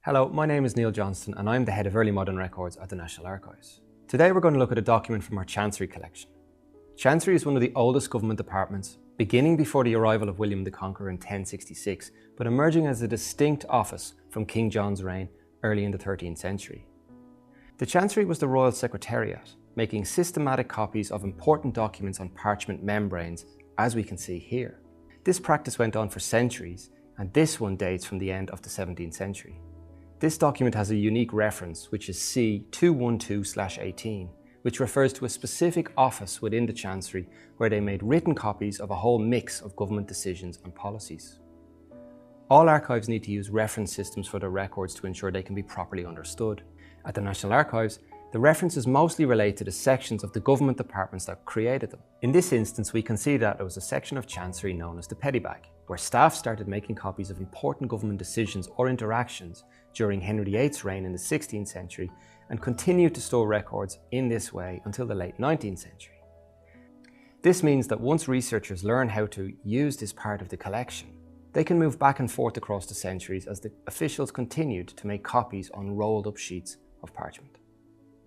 Hello, my name is Neil Johnston and I'm the head of Early Modern Records at the National Archives. Today we're going to look at a document from our Chancery collection. Chancery is one of the oldest government departments, beginning before the arrival of William the Conqueror in 1066, but emerging as a distinct office from King John's reign early in the 13th century. The Chancery was the royal secretariat, making systematic copies of important documents on parchment membranes, as we can see here. This practice went on for centuries, and this one dates from the end of the 17th century. This document has a unique reference, which is C212/18, which refers to a specific office within the Chancery where they made written copies of a whole mix of government decisions and policies. All archives need to use reference systems for their records to ensure they can be properly understood. At the National Archives, the references mostly relate to the sections of the government departments that created them. In this instance, we can see that there was a section of Chancery known as the Petty Bag, where staff started making copies of important government decisions or interactions during Henry VIII's reign in the 16th century and continued to store records in this way until the late 19th century. This means that once researchers learn how to use this part of the collection, they can move back and forth across the centuries as the officials continued to make copies on rolled up sheets of parchment.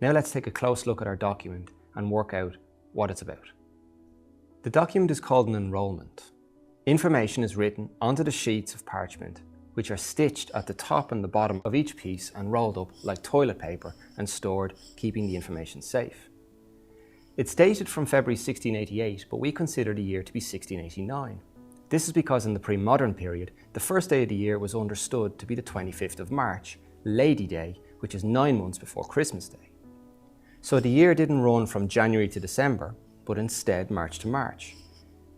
Now let's take a close look at our document and work out what it's about. The document is called an enrolment. Information is written onto the sheets of parchment, which are stitched at the top and the bottom of each piece and rolled up like toilet paper and stored, keeping the information safe. It's dated from February 1688, but we consider the year to be 1689. This is because in the pre-modern period, the first day of the year was understood to be the 25th of March, Lady Day, which is 9 months before Christmas Day. So the year didn't run from January to December, but instead March to March.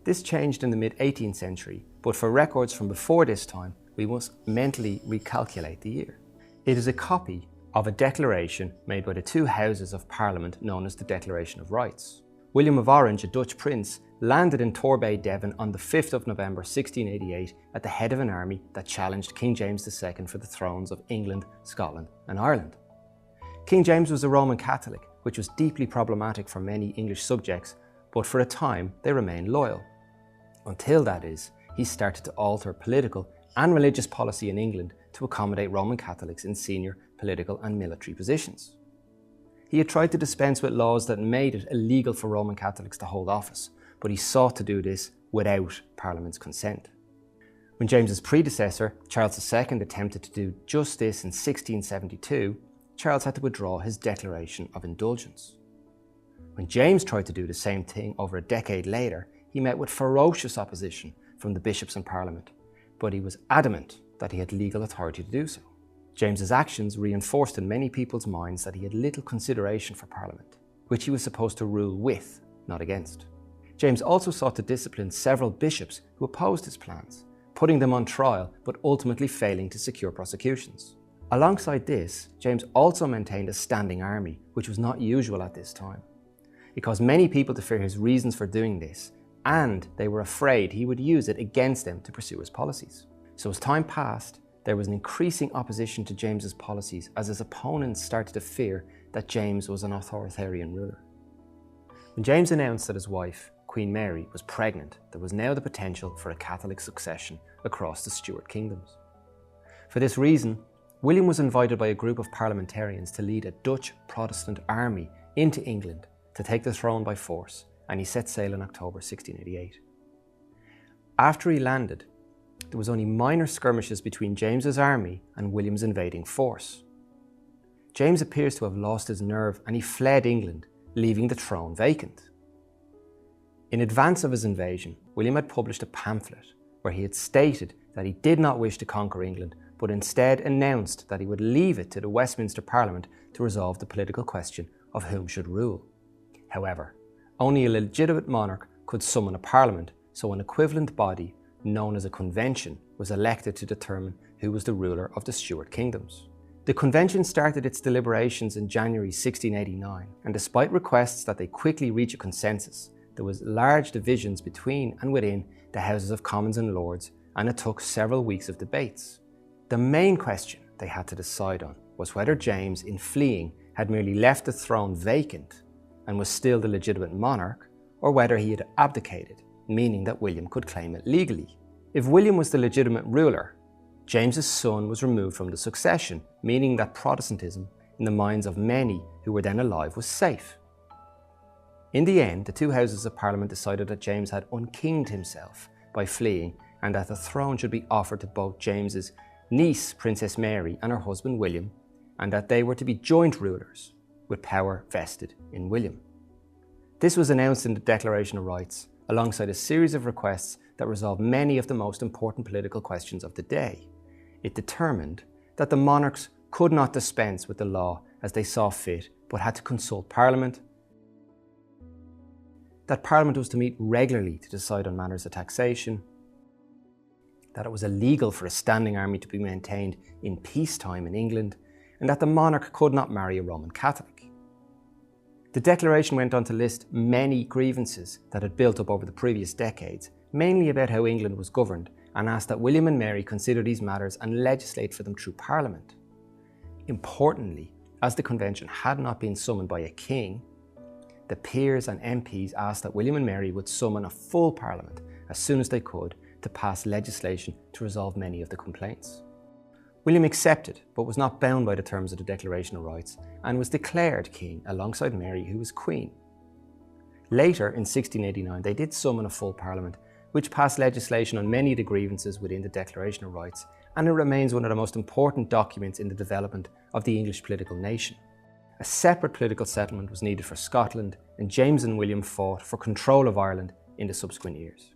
This changed in the mid-18th century, but for records from before this time, we must mentally recalculate the year. It is a copy of a declaration made by the two houses of Parliament known as the Declaration of Rights. William of Orange, a Dutch prince, landed in Torbay, Devon on the 5th of November 1688 at the head of an army that challenged King James II for the thrones of England, Scotland and Ireland. King James was a Roman Catholic, which was deeply problematic for many English subjects, but for a time they remained loyal. Until, that is, he started to alter political and religious policy in England to accommodate Roman Catholics in senior political and military positions. He had tried to dispense with laws that made it illegal for Roman Catholics to hold office, but he sought to do this without Parliament's consent. When James's predecessor, Charles II, attempted to do just this in 1672, Charles had to withdraw his Declaration of Indulgence. When James tried to do the same thing over a decade later, he met with ferocious opposition from the bishops and Parliament, but he was adamant that he had legal authority to do so. James's actions reinforced in many people's minds that he had little consideration for Parliament, which he was supposed to rule with, not against. James also sought to discipline several bishops who opposed his plans, putting them on trial but ultimately failing to secure prosecutions. Alongside this, James also maintained a standing army, which was not usual at this time. It caused many people to fear his reasons for doing this, and they were afraid he would use it against them to pursue his policies. So as time passed, there was an increasing opposition to James's policies as his opponents started to fear that James was an authoritarian ruler. When James announced that his wife, Queen Mary, was pregnant, there was now the potential for a Catholic succession across the Stuart kingdoms. For this reason, William was invited by a group of parliamentarians to lead a Dutch Protestant army into England to take the throne by force, and he set sail in October 1688. After he landed, there was only minor skirmishes between James's army and William's invading force. James appears to have lost his nerve and he fled England, leaving the throne vacant. In advance of his invasion, William had published a pamphlet where he had stated that he did not wish to conquer England, but instead announced that he would leave it to the Westminster Parliament to resolve the political question of whom should rule. However, only a legitimate monarch could summon a parliament, so an equivalent body, known as a convention, was elected to determine who was the ruler of the Stuart kingdoms. The convention started its deliberations in January 1689, and despite requests that they quickly reach a consensus, there was large divisions between and within the Houses of Commons and Lords, and it took several weeks of debates. The main question they had to decide on was whether James, in fleeing, had merely left the throne vacant and was still the legitimate monarch, or whether he had abdicated, meaning that William could claim it legally. If William was the legitimate ruler, James's son was removed from the succession, meaning that Protestantism, in the minds of many who were then alive, was safe. In the end, the two Houses of Parliament decided that James had unkinged himself by fleeing and that the throne should be offered to both James's niece, Princess Mary, and her husband William, and that they were to be joint rulers, with power vested in William. This was announced in the Declaration of Rights, alongside a series of requests that resolved many of the most important political questions of the day. It determined that the monarchs could not dispense with the law as they saw fit, but had to consult Parliament, that Parliament was to meet regularly to decide on matters of taxation, that it was illegal for a standing army to be maintained in peacetime in England, and that the monarch could not marry a Roman Catholic. The Declaration went on to list many grievances that had built up over the previous decades, mainly about how England was governed, and asked that William and Mary consider these matters and legislate for them through Parliament. Importantly, as the Convention had not been summoned by a king, the peers and MPs asked that William and Mary would summon a full Parliament as soon as they could to pass legislation to resolve many of the complaints. William accepted, but was not bound by the terms of the Declaration of Rights, and was declared king alongside Mary, who was queen. Later, in 1689, they did summon a full Parliament, which passed legislation on many of the grievances within the Declaration of Rights, and it remains one of the most important documents in the development of the English political nation. A separate political settlement was needed for Scotland, and James and William fought for control of Ireland in the subsequent years.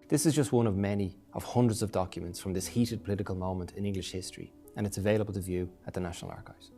This is just one of many of hundreds of documents from this heated political moment in English history, and it's available to view at the National Archives.